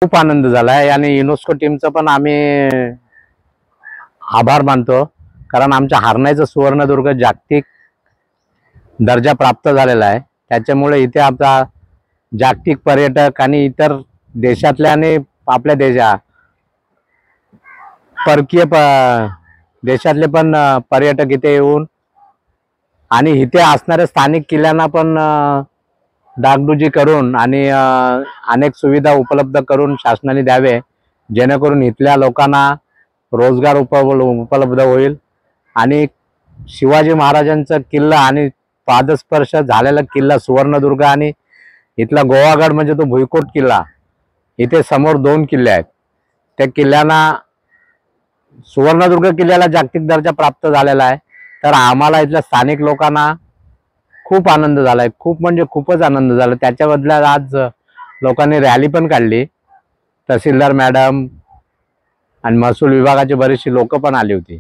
खूप आनंद झाला आहे आणि युनेस्को टीमचं पण आम्ही आभार मानतो, कारण आमच्या हरणाईचा सुवर्णदुर्ग जागतिक दर्जा प्राप्त झालेला आहे। त्याच्यामुळे इथे आपला जागतिक पर्यटक आणि इतर देशातले आणि आपल्या परकीय देशातले पण पर्यटक इथे येऊन आणि इथे असणाऱ्या स्थानिक किल्ल्यांना पण डागडुजी करून आणि अनेक सुविधा उपलब्ध करून शासनाने द्यावे, जेणेकरून इथल्या लोकांना रोजगार उपलब्ध होईल आणि शिवाजी महाराजांचा किल्ला आणि पादस्पर्श झालेला किल्ला सुवर्णदुर्ग आणि इथला गोवागड म्हणजे तो भुईकोट किल्ला, इथे समोर 2 किल्ले आहेत। त्या किल्ल्यांना सुवर्णदुर्ग किल्ल्याला जागतिक दर्जा प्राप्त झालेला आहे। तर आम्हाला इथल्या स्थानिक लोकांना खूप आनंद झालाय, खूप म्हणजे खूपच आनंद झाला। त्याच्या बदल्यात आज लोकांनी रॅली पण काढली, तहसीलदार मॅडम आणि महसूल विभागाचे बरेचसे लोक पण आली होती।